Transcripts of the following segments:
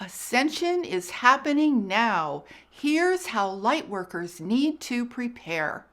Ascension is happening now. Here's how lightworkers need to prepare.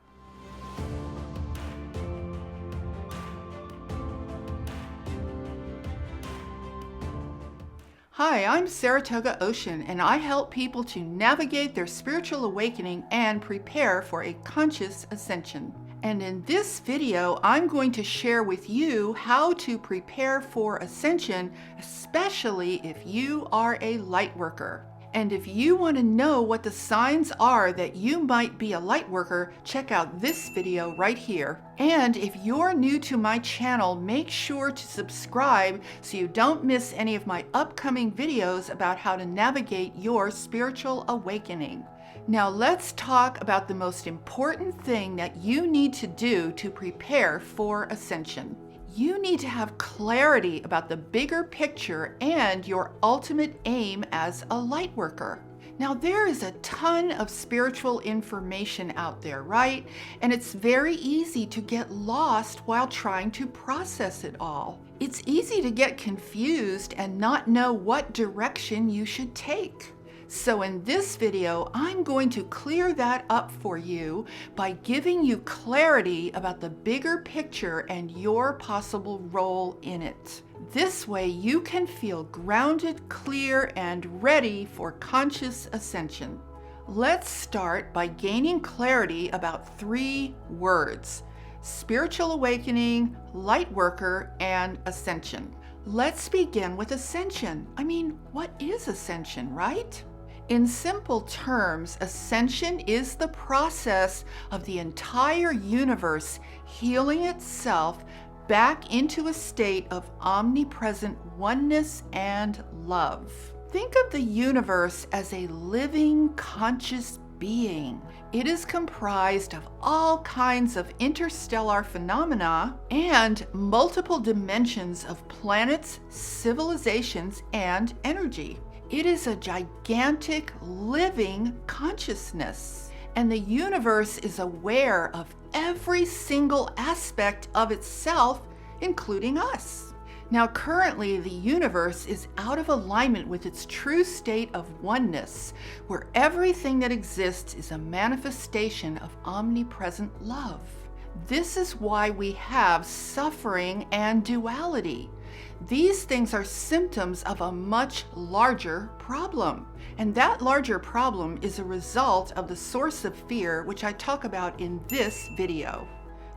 Hi, I'm Saratoga Ocean, and I help people to navigate their spiritual awakening and prepare for a conscious ascension. And in this video, I'm going to share with you how to prepare for ascension, especially if you are a light worker. And if you want to know what the signs are that you might be a light worker, check out this video right here. And if you're new to my channel, make sure to subscribe so you don't miss any of my upcoming videos about how to navigate your spiritual awakening. Now let's talk about the most important thing that you need to do to prepare for ascension. You need to have clarity about the bigger picture and your ultimate aim as a light worker. Now, there is a ton of spiritual information out there, right? And it's very easy to get lost while trying to process it all. It's easy to get confused and not know what direction you should take. So in this video, I'm going to clear that up for you by giving you clarity about the bigger picture and your possible role in it. This way you can feel grounded, clear, and ready for conscious ascension. Let's start by gaining clarity about 3 words: spiritual awakening, light worker, and ascension. Let's begin with ascension. What is ascension, right? In simple terms, ascension is the process of the entire universe healing itself back into a state of omnipresent oneness and love. Think of the universe as a living, conscious being. It is comprised of all kinds of interstellar phenomena and multiple dimensions of planets, civilizations, and energy. It is a gigantic living consciousness, and the universe is aware of every single aspect of itself, including us. Now, currently, the universe is out of alignment with its true state of oneness, where everything that exists is a manifestation of omnipresent love. This is why we have suffering and duality. These things are symptoms of a much larger problem. And that larger problem is a result of the source of fear, which I talk about in this video.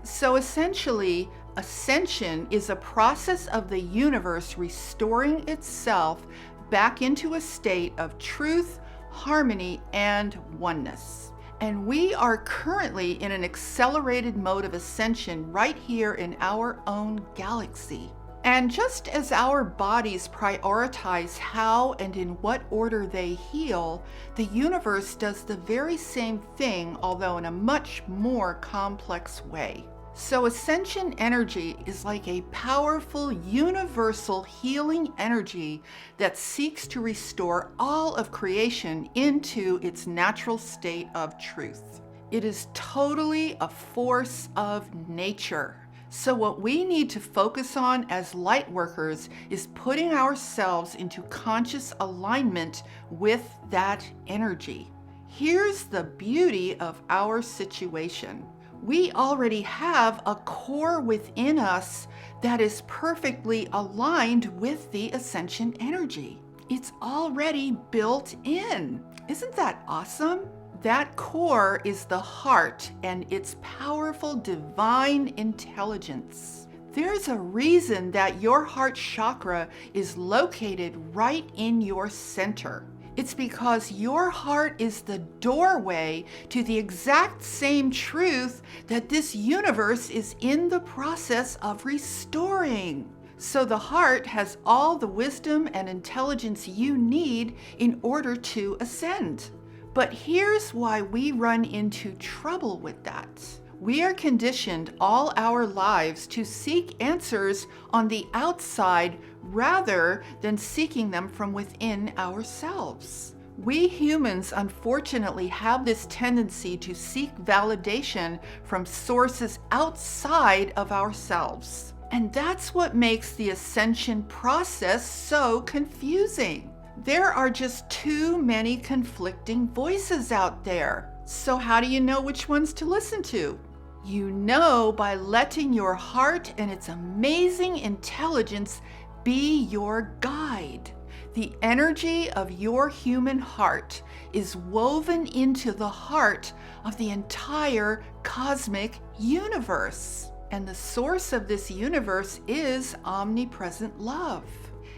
So essentially, ascension is a process of the universe restoring itself back into a state of truth, harmony, and oneness. And we are currently in an accelerated mode of ascension right here in our own galaxy. And just as our bodies prioritize how and in what order they heal, the universe does the very same thing, although in a much more complex way. So ascension energy is like a powerful, universal healing energy that seeks to restore all of creation into its natural state of truth. It is totally a force of nature. So what we need to focus on as light workers is putting ourselves into conscious alignment with that energy. Here's the beauty of our situation. We already have a core within us that is perfectly aligned with the ascension energy. It's already built in. Isn't that awesome? That core is the heart and its powerful divine intelligence. There's a reason that your heart chakra is located right in your center. It's because your heart is the doorway to the exact same truth that this universe is in the process of restoring. So the heart has all the wisdom and intelligence you need in order to ascend. But here's why we run into trouble with that. We are conditioned all our lives to seek answers on the outside rather than seeking them from within ourselves. We humans unfortunately have this tendency to seek validation from sources outside of ourselves. And that's what makes the ascension process so confusing. There are just too many conflicting voices out there. So how do you know which ones to listen to? You know by letting your heart and its amazing intelligence be your guide. The energy of your human heart is woven into the heart of the entire cosmic universe. And the source of this universe is omnipresent love.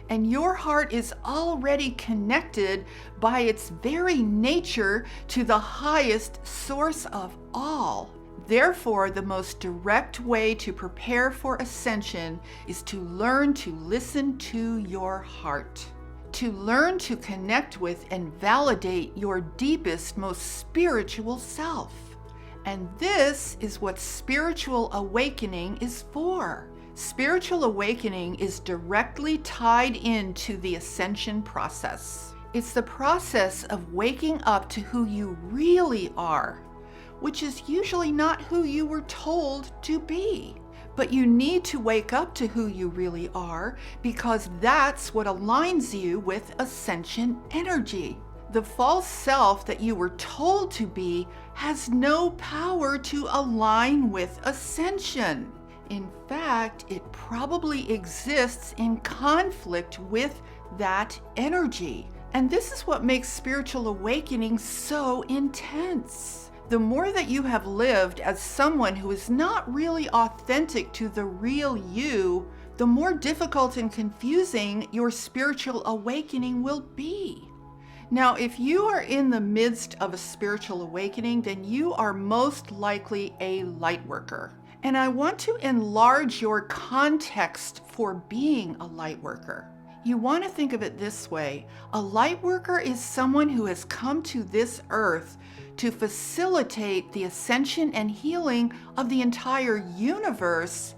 And your heart is already connected by its very nature to the highest source of all. Therefore, the most direct way to prepare for ascension is to learn to listen to your heart, to learn to connect with and validate your deepest, most spiritual self. And this is what spiritual awakening is for. Spiritual awakening is directly tied into the ascension process. It's the process of waking up to who you really are, which is usually not who you were told to be. But you need to wake up to who you really are because that's what aligns you with ascension energy. The false self that you were told to be has no power to align with ascension. In fact, it probably exists in conflict with that energy. And this is what makes spiritual awakening so intense. The more that you have lived as someone who is not really authentic to the real you, the more difficult and confusing your spiritual awakening will be. Now, if you are in the midst of a spiritual awakening, then you are most likely a light worker. And I want to enlarge your context for being a light worker. You want to think of it this way. A light worker is someone who has come to this earth to facilitate the ascension and healing of the entire universe,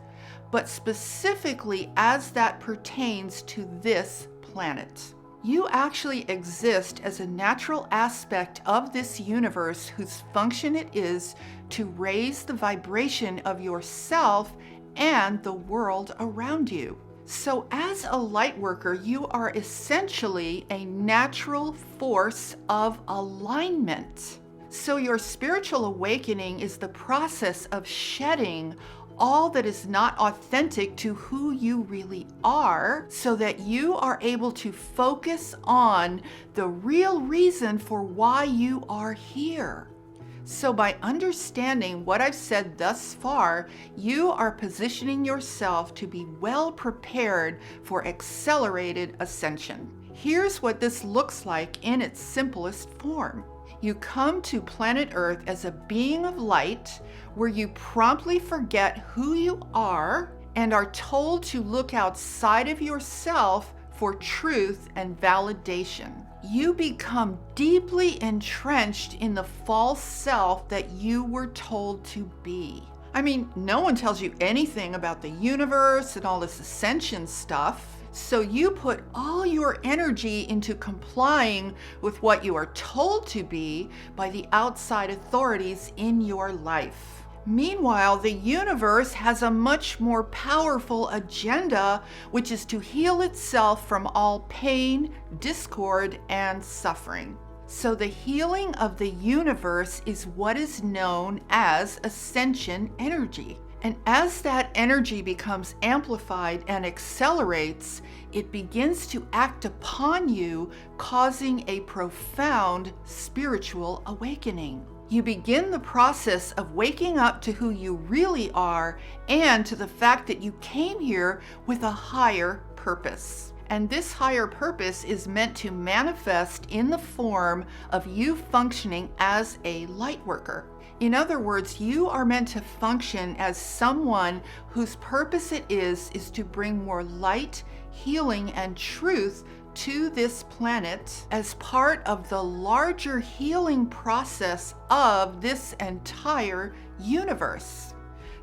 but specifically as that pertains to this planet. You actually exist as a natural aspect of this universe whose function it is to raise the vibration of yourself and the world around you. So as a light worker, you are essentially a natural force of alignment. So your spiritual awakening is the process of shedding all that is not authentic to who you really are, so that you are able to focus on the real reason for why you are here. So by understanding what I've said thus far, you are positioning yourself to be well prepared for accelerated ascension. Here's what this looks like in its simplest form. You come to planet Earth as a being of light, where you promptly forget who you are and are told to look outside of yourself for truth and validation. You become deeply entrenched in the false self that you were told to be. I mean, no one tells you anything about the universe and all this ascension stuff. So you put all your energy into complying with what you are told to be by the outside authorities in your life. Meanwhile, the universe has a much more powerful agenda, which is to heal itself from all pain, discord, and suffering. So the healing of the universe is what is known as ascension energy. And as that energy becomes amplified and accelerates, it begins to act upon you, causing a profound spiritual awakening. You begin the process of waking up to who you really are and to the fact that you came here with a higher purpose. And this higher purpose is meant to manifest in the form of you functioning as a light worker. In other words, you are meant to function as someone whose purpose it is to bring more light, healing, and truth to this planet as part of the larger healing process of this entire universe.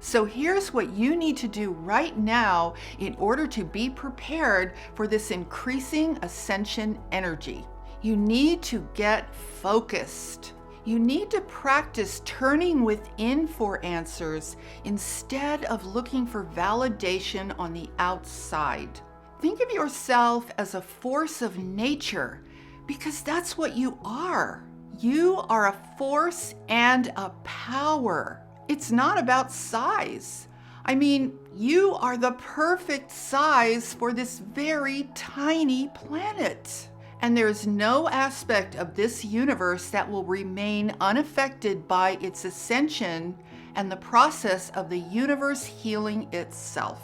So here's what you need to do right now in order to be prepared for this increasing ascension energy. You need to get focused. You need to practice turning within for answers instead of looking for validation on the outside. Think of yourself as a force of nature because that's what you are. You are a force and a power. It's not about size. I mean, you are the perfect size for this very tiny planet. And there's no aspect of this universe that will remain unaffected by its ascension and the process of the universe healing itself.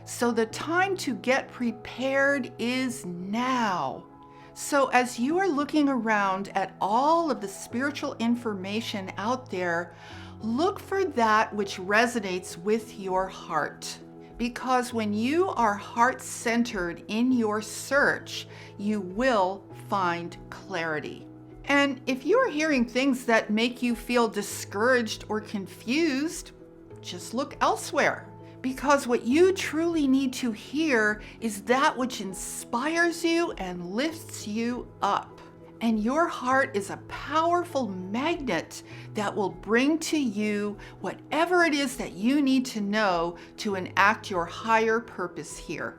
So the time to get prepared is now. So as you are looking around at all of the spiritual information out there, look for that which resonates with your heart. Because when you are heart-centered in your search, you will find clarity. And if you are hearing things that make you feel discouraged or confused, just look elsewhere. Because what you truly need to hear is that which inspires you and lifts you up. And your heart is a powerful magnet that will bring to you whatever it is that you need to know to enact your higher purpose here.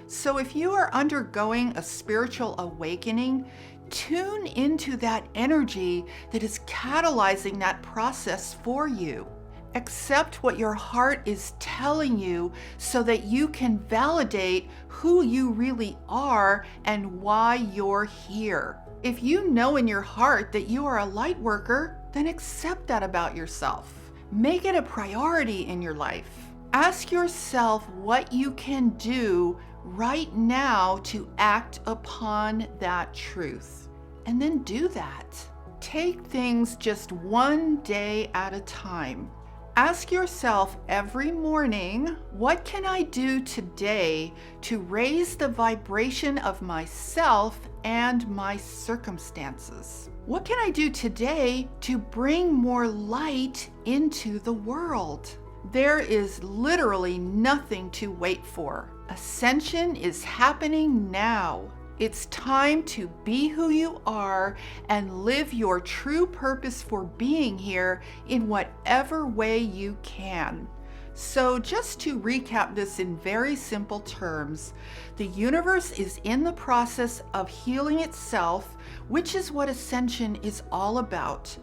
So if you are undergoing a spiritual awakening, tune into that energy that is catalyzing that process for you. Accept what your heart is telling you so that you can validate who you really are and why you're here. If you know in your heart that you are a light worker, then accept that about yourself. Make it a priority in your life. Ask yourself what you can do right now to act upon that truth. And then do that. Take things just one day at a time. Ask yourself every morning, what can I do today to raise the vibration of myself and my circumstances? What can I do today to bring more light into the world? There is literally nothing to wait for. Ascension is happening now. It's time to be who you are and live your true purpose for being here in whatever way you can. So just to recap this in very simple terms, the universe is in the process of healing itself, which is what Ascension is all about.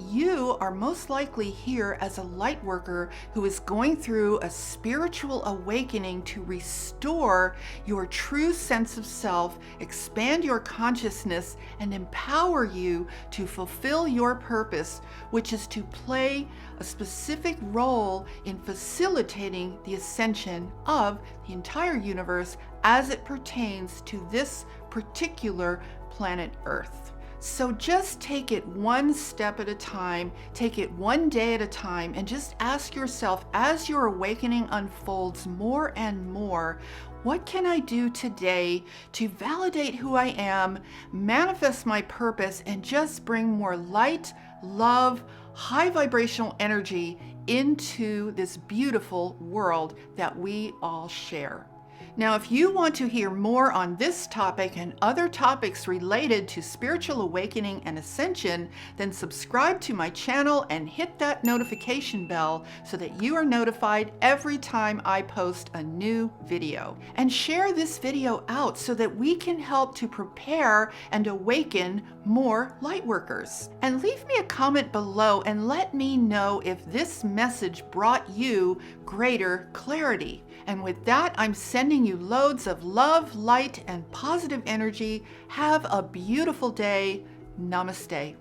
You are most likely here as a light worker who is going through a spiritual awakening to restore your true sense of self, expand your consciousness, and empower you to fulfill your purpose, which is to play a specific role in facilitating the ascension of the entire universe as it pertains to this particular planet Earth. So just take it one step at a time, take it one day at a time, and just ask yourself as your awakening unfolds more and more, what can I do today to validate who I am, manifest my purpose, and just bring more light, love, high vibrational energy into this beautiful world that we all share. Now, if you want to hear more on this topic and other topics related to spiritual awakening and ascension, then subscribe to my channel and hit that notification bell so that you are notified every time I post a new video. And share this video out so that we can help to prepare and awaken more lightworkers. And leave me a comment below and let me know if this message brought you greater clarity. And with that, I'm sending you loads of love, light, and positive energy. Have a beautiful day. Namaste.